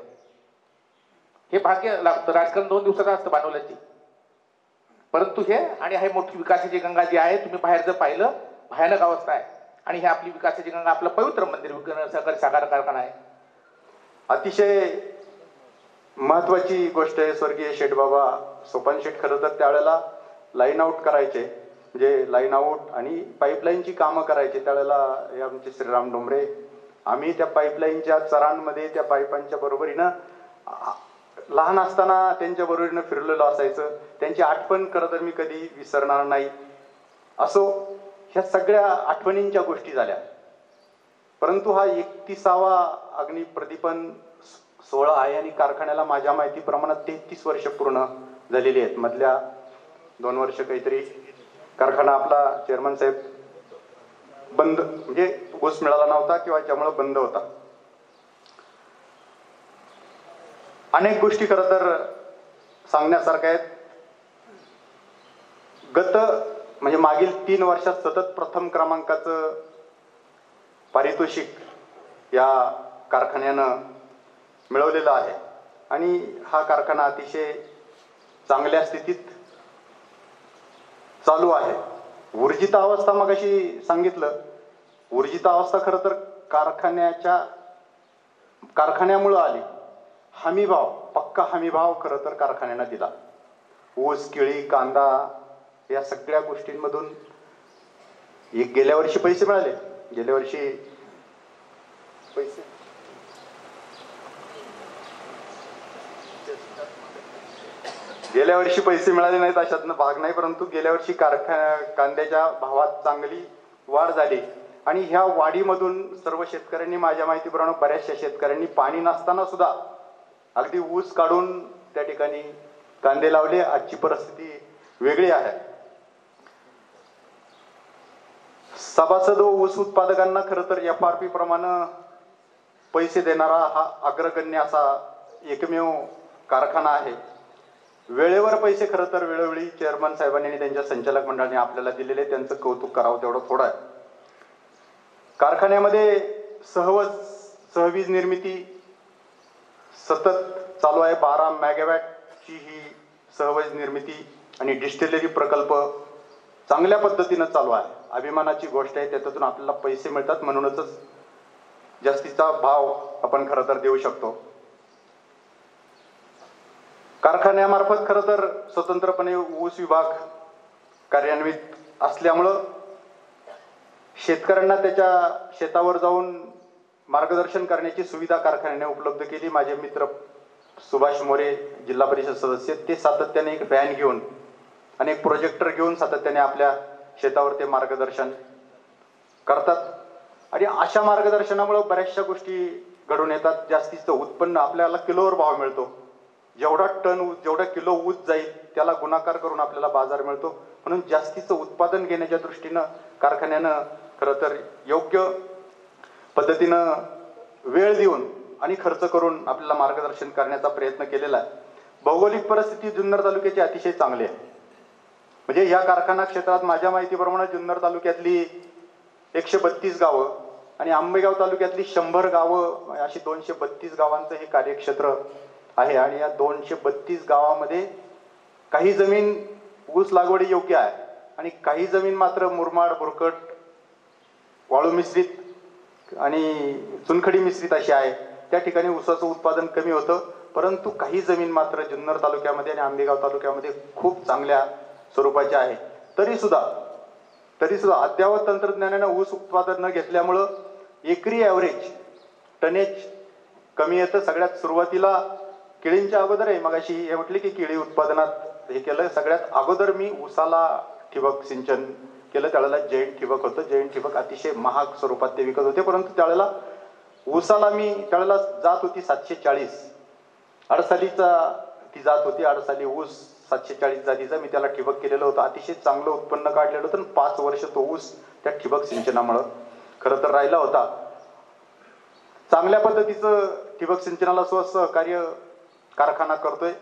हे भाग्य लागतं. राजकारण 2 दिवसाचं असतं बानवल्याची, परंतु हे आणि हे मोठी विकासाची गंगा जी आहे, तुम्ही बाहेर जर पाहिलं भयानक अवस्था आहे. आणि हे आपली विकासाची गंगा, आपलं पवित्र मंदिर सहकारी साखर कारखाना आहे.
अतिशय महत्वाची गोष्ट आहे. स्वर्गीय शेठबाबा सोपान शेठ खरं तर त्यावेळेला लाईन आउट करायचे, म्हणजे लाईन आउट आणि पाईपलाईनची कामं करायचे. त्यावेळेला हे आमचे श्रीराम डोंबरे, आम्ही त्या पाईपलाईनच्या चरांमध्ये त्या पाईपांच्या बरोबरीनं लहान असताना त्यांच्या बरोबरीनं फिरलेलो असायचं. त्यांची आठवण खरं तर मी कधी विसरणार नाही. असो, ह्या सगळ्या आठवणींच्या गोष्टी झाल्या. परंतु हा 31वा अग्निप्रदीपन सोहळा आहे आणि कारखान्याला माझ्या माहितीप्रमाणे 33 वर्ष पूर्ण झालेली आहेत. मधल्या 2 वर्ष काहीतरी कारखाना आपला चेअरमन साहेब बंद, म्हणजे ऊस मिळाला नव्हता किंवा त्यामुळे बंद होता. अनेक गोष्टी खरं तर सांगण्यासारख्या आहेत. म्हणजे मागील 3 वर्षात सतत प्रथम क्रमांकाचं पारितोषिक या कारखान्यानं मिळवलेलं आहे. आणि हा कारखाना अतिशय चांगल्या स्थितीत चालू आहे. ऊर्जितावस्था मगाशी सांगितलं, ऊर्जितावस्था खरं तर कारखान्यामुळं आली. हमीभाव, पक्का हमीभाव खरं तर कारखान्यानं दिला. ऊस, केळी, कांदा या सगळ्या गोष्टींमधून गेल्या वर्षी पैसे मिळाले. गेल्या वर्षी पैसे मिळाले नाहीत अशातनं भाग नाही, परंतु गेल्या वर्षी कांद्याच्या भावात चांगली वाढ झाली. आणि ह्या वाढीमधून सर्व शेतकऱ्यांनी, माझ्या माहितीप्रमाणे बऱ्याचशा शेतकऱ्यांनी पाणी नसताना सुद्धा अगदी ऊस काढून त्या ठिकाणी कांदे लावले. आजची परिस्थिती वेगळी आहे. सभासद व ऊस उत्पादकांना खरं तर FRP प्रमाणे पैसे देणारा हा अग्रगण्य असा एकमेव कारखाना आहे. वेळेवर पैसे खरं तर वेळोवेळी चेअरमन साहेबांनी आणि त्यांच्या संचालक मंडळाने आपल्याला दिलेले, त्यांचं कौतुक करावं तेवढं थोडं आहे. कारखान्यामध्ये सहवीज निर्मिती सतत चालू आहे. 12 मेगावॅटची ही सहवीज निर्मिती आणि डिस्टिलरी प्रकल्प चांगल्या पद्धतीनं चालू आहे. अभिमानाची गोष्ट आहे. त्याच्यातून आपल्याला पैसे मिळतात, म्हणूनच जास्तीचा भाव आपण खरं तर देऊ शकतो. कारखान्यामार्फत खरं तर स्वतंत्रपणे ऊस विभाग कार्यान्वित असल्यामुळं शेतकऱ्यांना त्याच्या शेतावर जाऊन मार्गदर्शन करण्याची सुविधा कारखान्याने उपलब्ध केली. माझे मित्र सुभाष मोरे, जिल्हा परिषद सदस्य, ते सातत्याने एक व्हॅन घेऊन आणि एक प्रोजेक्टर घेऊन सातत्याने आपल्या शेतावर ते मार्गदर्शन करतात. आणि अशा मार्गदर्शनामुळे बऱ्याचशा गोष्टी घडून येतात. जास्तीचं उत्पन्न आपल्याला किलोवर भाव मिळतो. जेवढा किलो ऊस जाईल त्याला गुणाकार करून आपल्याला बाजार मिळतो. म्हणून जास्तीचं उत्पादन घेण्याच्या दृष्टीनं कारखान्यानं खरं तर योग्य पद्धतीनं वेळ देऊन आणि खर्च करून आपल्याला मार्गदर्शन करण्याचा प्रयत्न केलेला आहे. भौगोलिक परिस्थिती जुन्नर तालुक्याची अतिशय चांगली आहे. म्हणजे या कारखाना क्षेत्रात माझ्या माहितीप्रमाणे जुन्नर तालुक्यातली 132 गावं आणि आंबेगाव तालुक्यातली 100 गावं, अशी 232 गावांचं हे कार्यक्षेत्र आहे. आणि या 232 गावामध्ये काही जमीन ऊस लागवडी योग्य आहे आणि काही जमीन मात्र मुरमाड, बुरकट, वाळू मिश्रित आणि चुनखडी मिश्रित अशी आहे. त्या ठिकाणी ऊसाचं उत्पादन कमी होतं. परंतु काही जमीन मात्र जुन्नर तालुक्यामध्ये आणि आंबेगाव तालुक्यामध्ये खूप चांगल्या स्वरूपाची आहे. तरी सुद्धा अद्ययावत तंत्रज्ञानानं ऊस उत्पादन न घेतल्यामुळं एकरी ॲव्हरेज टनेज कमी येतं. सगळ्यात सुरुवातीला केळींच्या अगोदर आहे, मगाशी हे म्हटले की केळी उत्पादनात हे केलं. सगळ्यात अगोदर मी ऊसाला ठिबक सिंचन केलं. त्यावेळेला जैन ठिबक होतं. जैन ठिबक अतिशय महाग स्वरूपात ते विकत होते. परंतु त्यावेळेला ऊसाला त्यावेळेला जात होती 740 अडसालीचा ती जात होती. अडसाली ऊस 740 जातीचा मी त्याला ठिबक केलेलं होतं. अतिशय चांगलं उत्पन्न काढलेलं होतं. 5 वर्ष तो ऊस त्या ठिबक सिंचनामुळं खरं तर राहिला होता. चांगल्या पद्धतीचं ठिबक सिंचनाला सहकार्य कारखाना करतोय.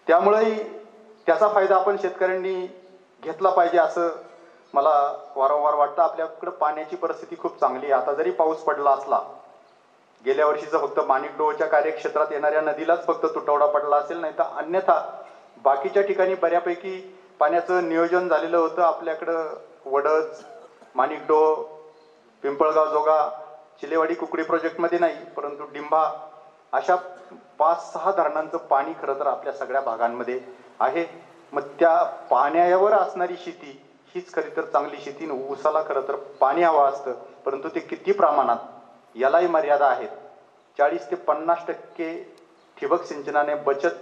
त्यामुळेही त्याचा फायदा आपण शेतकऱ्यांनी घेतला पाहिजे असं मला वारंवार वाटतं. आपल्याकडे पाण्याची परिस्थिती खूप चांगली आहे. आता जरी पाऊस पडला असला, गेल्या वर्षीचं फक्त माणिकडोहच्या कार्यक्षेत्रात येणाऱ्या नदीलाच फक्त तुटवडा पडला असेल, नाही तर अन्यथा बाकीच्या ठिकाणी बऱ्यापैकी पाण्याचं नियोजन झालेलं होतं. आपल्याकडं वडज, माणिकडोह, पिंपळगाव जोगा, चिलेवाडी कुकडी प्रोजेक्टमध्ये नाही, परंतु डिंभा अशा 5-6 धरणांचं पाणी खरं तर आपल्या सगळ्या भागांमध्ये आहे. मग त्या पाण्यावर असणारी शेती हीच खरी तर चांगली शेती. ऊसाला खरं तर पाणी हवं असतं, परंतु ते किती प्रमाणात यालाही मर्यादा आहेत. 40 ते 50% ठिबक सिंचनाने बचत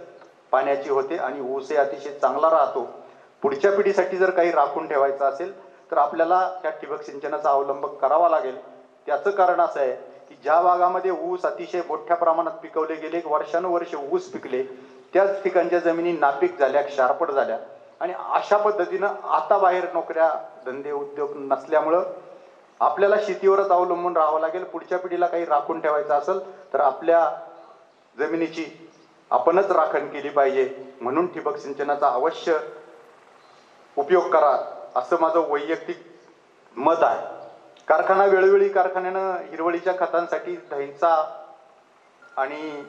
पाण्याची होते आणि ऊसही अतिशय चांगला राहतो. पुढच्या पिढीसाठी जर काही राखून ठेवायचं असेल तर आपल्याला त्या ठिबक सिंचनाचा अवलंब करावा लागेल. त्याचं कारण असं आहे की ज्या भागामध्ये ऊस अतिशय मोठ्या प्रमाणात पिकवले गेले, वर्षानुवर्ष ऊस पिकले, त्याच ठिकाणच्या जमिनी नापीक झाल्या, क्षारपड झाल्या. आणि अशा पद्धतीनं आता बाहेर नोकऱ्या, धंदे, उद्योग नसल्यामुळं आपल्याला शेतीवरच अवलंबून राहावं लागेल. पुढच्या पिढीला काही राखून ठेवायचं असेल तर आपल्या जमिनीची आपणच राखण केली पाहिजे. म्हणून ठिबक सिंचनाचा अवश्य उपयोग करा असं माझं वैयक्तिक मत आहे. कारखाना वेळोवेळी कारखान्यानं हिरवळीच्या खतांसाठी दहीचा आणि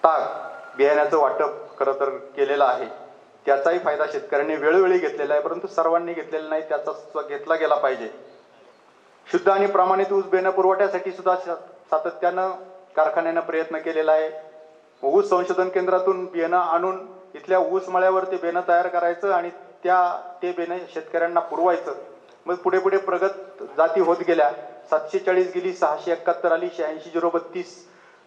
ताक बियाण्याचं वाटप खरं तर केलेलं आहे. त्याचाही फायदा शेतकऱ्यांनी वेळोवेळी घेतलेला आहे, परंतु सर्वांनी घेतलेला नाही. त्याचा घेतला गेला पाहिजे. शुद्ध आणि प्रमाणित ऊस बियाणं पुरवठ्यासाठी सुद्धा सातत्यानं कारखान्यानं प्रयत्न केलेला आहे. ऊस संशोधन केंद्रातून बियाणं आणून इथल्या ऊस मळ्यावर ते बियाणं तयार करायचं आणि ते बियाणं शेतकऱ्यांना पुरवायचं. मग पुढे पुढे प्रगत जाती होत गेल्या. 740 गेली, 671 आली, 86-032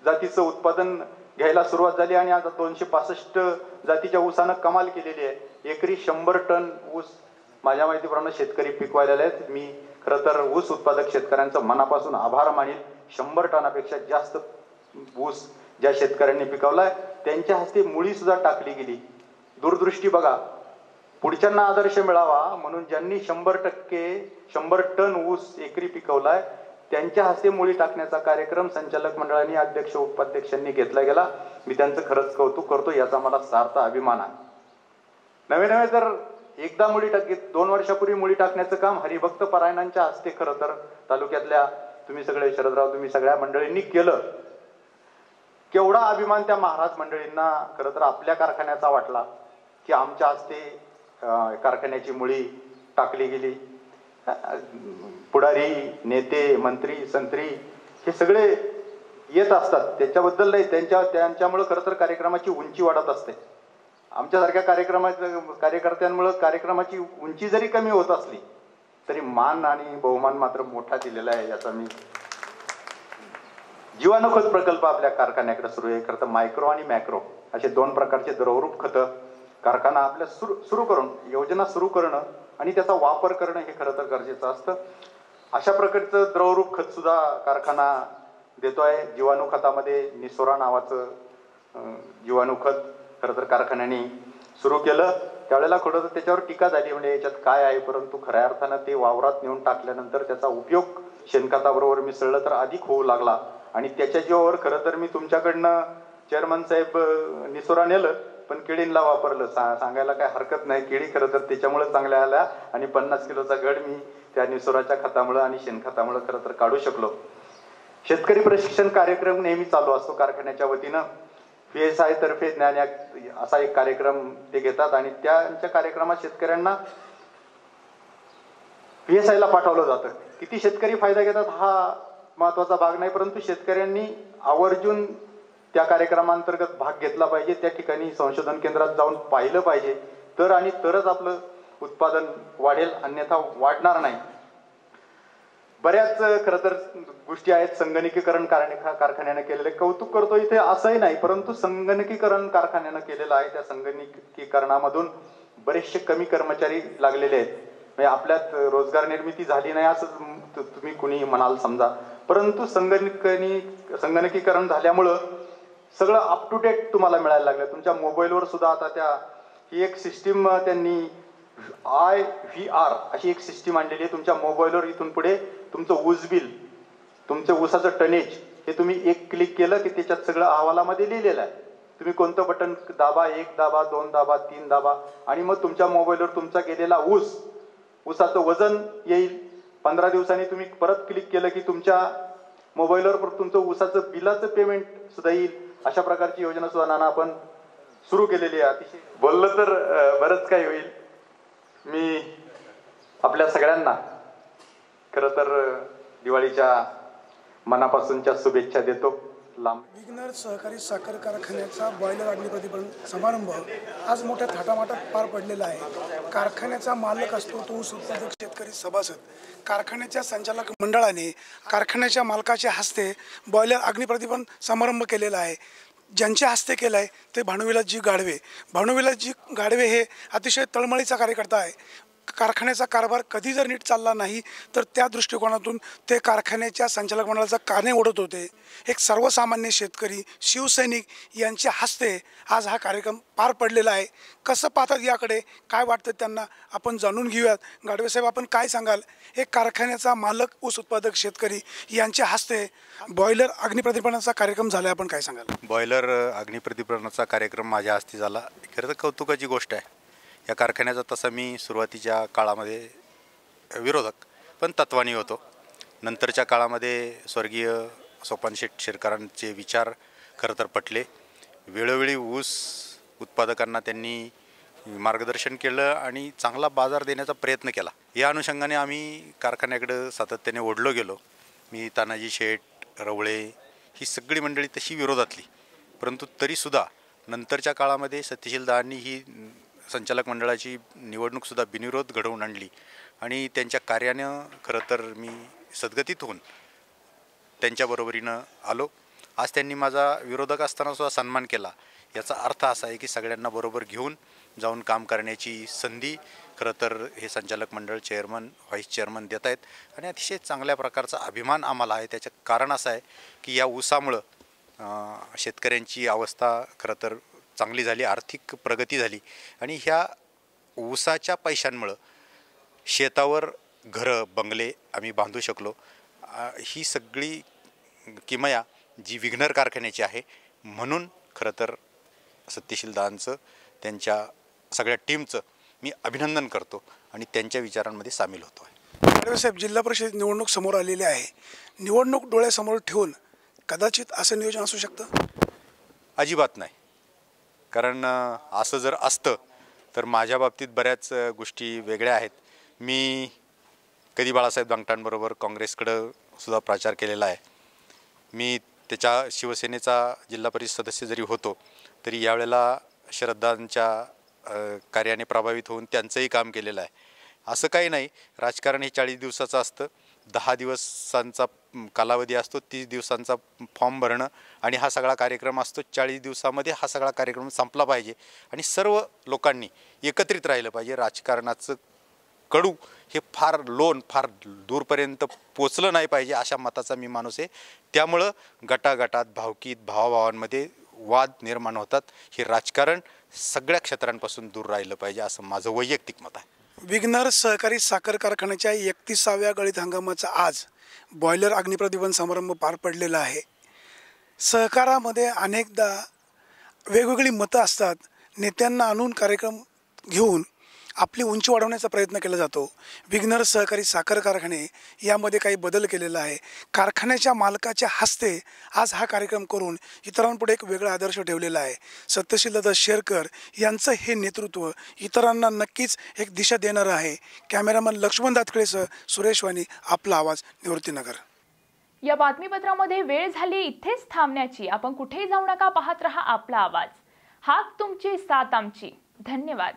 जातीचं उत्पादन घ्यायला सुरुवात झाली आणि आता 265 जातीच्या ऊसानं कमाल केलेली आहे. एकरी 100 टन ऊस माझ्या माहितीप्रमाणे शेतकरी पिकवायला आहेत. मी खरं तर ऊस उत्पादक शेतकऱ्यांचं मनापासून आभार मानेल. 100 टनापेक्षा जास्त ऊस ज्या शेतकऱ्यांनी पिकवलाय त्यांच्या हस्ते मुळी सुद्धा टाकली गेली. दूरदृष्टी बघा. पुढच्यांना आदर्श मिळावा म्हणून ज्यांनी 100 टन ऊस एकरी पिकवलाय त्यांच्या हस्ते मुळी टाकण्याचा कार्यक्रम संचालक मंडळाने, अध्यक्ष, उपाध्यक्षांनी घेतला गेला. मी त्यांचं खरंच कौतुक करतो. याचा मला सार्थ अभिमान आहे. नवे जर एकदा मुळी टाकी 2 वर्षापूर्वी मुळी टाकण्याचं काम हरिभक्त परायणांच्या हस्ते खरं तर तालुक्यातल्या तुम्ही सगळे, शरदराव, तुम्ही सगळ्या मंडळींनी केलं. केवढा अभिमान त्या महाराज मंडळींना खरं तर आपल्या कारखान्याचा वाटला की आमच्या हस्ते कारखान्याची मुळी टाकली गेली. पुढारी, नेते, मंत्री, संत्री हे सगळे येत असतात. त्याच्याबद्दल नाही, त्यांच्यामुळे खरं तर कार्यक्रमाची उंची वाढत असते. आमच्यासारख्या कार्यकर्त्यांमुळे कार्यक्रमाची उंची जरी कमी होत असली तरी मान आणि बहुमान मात्र मोठा दिलेला आहे. याचा मी जीवाणू खत प्रकल्प आपल्या कारखान्याकडे सुरू आहे. खरं तर मायक्रो आणि मॅक्रो असे 2 प्रकारचे द्रवरूप खतं कारखाना आपल्या सुरू करून, योजना सुरू करणं आणि त्याचा वापर करणं हे खरं तर गरजेचं असतं. अशा प्रकारचं द्रवरूप खत सुद्धा कारखाना देतोय. जीवाणू खतामध्ये निसोरा नावाचं जीवाणू खत खरं तर कारखान्याने सुरू केलं. त्यावेळेला खरं तर त्याच्यावर टीका झाली, म्हणजे याच्यात काय आहे, परंतु खऱ्या अर्थानं ते वावरात नेऊन टाकल्यानंतर त्याचा उपयोग शेणखताबरोबर मिसळलं तर अधिक होऊ लागला. आणि त्याच्या जीवावर खरं तर मी तुमच्याकडनं चेअरमन साहेब निसोरा नेलं, पण केळींना वापरलं. सांगायला काय हरकत नाही. केळी खरं तर त्याच्यामुळे चांगल्या आल्या आणि 50 किलोचा गड मी त्या निसोराच्या खतामुळे आणि शेणखतामुळे खरं तर काढू शकलो. शेतकरी प्रशिक्षण कार्यक्रम नेहमी चालू असतो कारखान्याच्या वतीनं. PSI तर्फे ज्ञान असा एक कार्यक्रम ते घेतात आणि त्यांच्या कार्यक्रमात शेतकऱ्यांना PSI ला पाठवलं जातं. किती शेतकरी फायदा घेतात हा महत्त्वाचा भाग नाही, परंतु शेतकऱ्यांनी आवर्जून त्या कार्यक्रमांतर्गत भाग घेतला पाहिजे. त्या ठिकाणी संशोधन केंद्रात जाऊन पाहिलं पाहिजे, तरच आपलं उत्पादन वाढेल, अन्यथा वाढणार नाही. बऱ्याच खरं तर गोष्टी आहेत संगणकीकरण कारखान्यानं केलेले. कौतुक करतो इथे असंही नाही, परंतु संगणकीकरण कारखान्यानं केलेलं आहे. त्या संगणकीकरणामधून बरेचसे कमी कर्मचारी लागलेले आहेत. म्हणजे आपल्यात रोजगार निर्मिती झाली नाही असं तुम्ही कुणी म्हणाल समजा, परंतु संगणकीकरण झाल्यामुळं सगळं अप टू डेट तुम्हाला मिळायला लागलं. तुमच्या मोबाईलवर सुद्धा आता ही एक सिस्टीम त्यांनी IVR अशी एक सिस्टीम आणलेली आहे. तुमच्या मोबाईलवर इथून पुढे तुमचं ऊस बिल, तुमचं ऊसाचं टनेज हे तुम्ही एक क्लिक केलं की त्याच्यात सगळं अहवालामध्ये लिहिलेलं आहे. तुम्ही कोणतं बटन दाबा, 1 दाबा, 2 दाबा, 3 दाबा आणि मग तुमच्या मोबाईलवर तुमचा गेलेला ऊसाचं वजन येईल. 15 दिवसांनी तुम्ही परत क्लिक केलं की तुमच्या मोबाईलवर तुमचं ऊसाचं बिलाचं पेमेंट सुद्धा येईल. अशा प्रकारची योजना सुद्धा नाना आपण सुरू केलेली आहे. अतिशय बोललं तर बरंच काही होईल. मी आपल्या सगळ्यांना खरं तर दिवाळीच्या मनापासूनच्या शुभेच्छा देतो.
विघ्नर सहकारी साखर कारखान्याचा बॉयलर अग्निप्रतिपण समारंभ आज मोठ्या थाटामाटात पार पडलेला आहे. कारखान्याचा मालक असतो तो ऊस उत्पादक शेतकरी सभासद. कारखान्याच्या संचालक मंडळाने कारखान्याच्या मालकाच्या हस्ते बॉयलर अग्निप्रतिपण समारंभ केलेला आहे. ज्यांच्या हस्ते केला आहे ते भानुविलासजी गाढवे. भानुविलासजी गाढवे हे अतिशय तळमळीचा कार्यकर्ता आहे. कारखान्याचा कारभार कधी जर नीट चालला नाही तर त्या दृष्टिकोनातून ते कारखान्याच्या संचालक मंडळाचा काने ओढत होते. एक सर्वसामान्य शेतकरी शिवसैनिक यांच्या हस्ते आज हा कार्यक्रम पार पडलेला आहे. कसं पाहतात याकडे, काय वाटतं त्यांना, आपण जाणून घेऊयात. गाढवे साहेब, आपण काय सांगाल? एक कारखान्याचा मालक, ऊस उत्पादक शेतकरी यांच्या हस्ते बॉयलर अग्निप्रतिपणाचा कार्यक्रम झाला, आपण काय सांगाल?
बॉयलर अग्निप्रतिपणाचा कार्यक्रम माझ्या हस्ते झाला. खरं तर कौतुकाची गोष्ट आहे. या कारखान्याचा तसा मी सुरुवातीच्या काळामध्ये विरोधक पण तत्वानी होतो. नंतरच्या काळामध्ये स्वर्गीय सोपानशेठ शिरकरांचे विचार खरं तर पटले. वेळोवेळी ऊस उत्पादकांना त्यांनी मार्गदर्शन केलं आणि चांगला बाजार देण्याचा प्रयत्न केला. या अनुषंगाने आम्ही कारखान्याकडं सातत्याने ओढलो गेलो. मी तानाजी शेठ, रवळे ही सगळी मंडळी तशी विरोधातली, परंतु तरीसुद्धा नंतरच्या काळामध्ये सत्यशीलदांनी ही संचालक मंडळाची निवडणूकसुद्धा बिनविरोध घडवून आणली आणि त्यांच्या कार्यानं खरं तर मी सद्गतीत होऊन त्यांच्याबरोबरीनं आलो. आज त्यांनी माझा विरोधक असतानासुद्धा सन्मान केला. याचा अर्थ असा आहे की सगळ्यांना बरोबर घेऊन जाऊन काम करण्याची संधी खरं तर हे संचालक मंडळ चेअरमन, व्हाईस चेअरमन देत आहेत आणि अतिशय चांगल्या प्रकारचा अभिमान आम्हाला आहे. त्याचं कारण असं आहे की या ऊसामुळं शेतकऱ्यांची अवस्था खरं तर चांगली झाली, आर्थिक प्रगती झाली आणि ह्या ऊसाच्या पैशांमुळं शेतावर घरं, बंगले आम्ही बांधू शकलो. ही सगळी किमया जी विघ्नर कारखान्याची आहे. म्हणून खरं तर सत्यशीलदांचं, त्यांच्या सगळ्या टीमचं मी अभिनंदन करतो आणि त्यांच्या विचारांमध्ये सामील होतो आहे.
गाढवे साहेब, जिल्हा परिषद निवडणूक समोर आलेली आहे. निवडणूक डोळ्यासमोर ठेवून कदाचित असं नियोजन असू शकतं?
अजिबात नाही. कारण असं जर असतं तर माझ्या बाबतीत बऱ्याच गोष्टी वेगळ्या आहेत. मी कधी बाळासाहेब दांगटांबरोबर काँग्रेसकडं सुद्धा प्रचार केलेला आहे. मी त्याच्या शिवसेनेचा जिल्हा परिषद सदस्य जरी होतो तरी यावेळेला शरददांच्या कार्याने प्रभावित होऊन त्यांचंही काम केलेलं आहे. असं काही नाही. राजकारण हे 40 दिवसाचं असतं. 10 दिवसांचा कालावधी असतो, 30 दिवसांचा फॉर्म भरणं आणि हा सगळा कार्यक्रम असतो. 40 दिवसामध्ये हा सगळा कार्यक्रम संपला पाहिजे आणि सर्व लोकांनी एकत्रित राहिलं पाहिजे. राजकारणाचं कडू हे फार दूरपर्यंत पोचलं नाही पाहिजे अशा मताचा मी माणूस आहे. त्यामुळं गटागटात, भावकीत, भावाभावांमध्ये वाद निर्माण होतात. हे राजकारण सगळ्या क्षेत्रांपासून दूर राहिलं पाहिजे असं माझं वैयक्तिक मत आहे.
विघ्नर सहकारी साखर कारखान्याच्या 31व्या गळीत हंगामाचा आज बॉयलर अग्निप्रतिपण समारंभ पार पडलेला आहे. सहकारामध्ये अनेकदा वेगवेगळी मतं असतात. नेत्यांना आणून कार्यक्रम घेऊन आपली उंची वाढवण्याचा प्रयत्न केला जातो। विघ्नहर सहकारी साखर कारखाने यामध्ये काही बदल केलेला आहे। कारखान्याच्या मालकाच्या हस्ते आज हा कार्यक्रम करून इतरांपुढे एक वेगळा आदर्श ठेवलेला आहे। सत्यशील दादा शेरकर यांचं हे नेतृत्व इतरांना नक्कीच एक दिशा देणार आहे। कॅमेरामन लक्ष्मण दातकळेसह सुरेश वाणी, आपला आवाज, निवृत्तीनगर।
या बातमीपत्रामध्ये वेळ झाली इथेच थांबण्याची। आपण कुठेही जाऊ नका, पाहत रहा आपला आवाज। हाक तुमची, साथ आमची। धन्यवाद।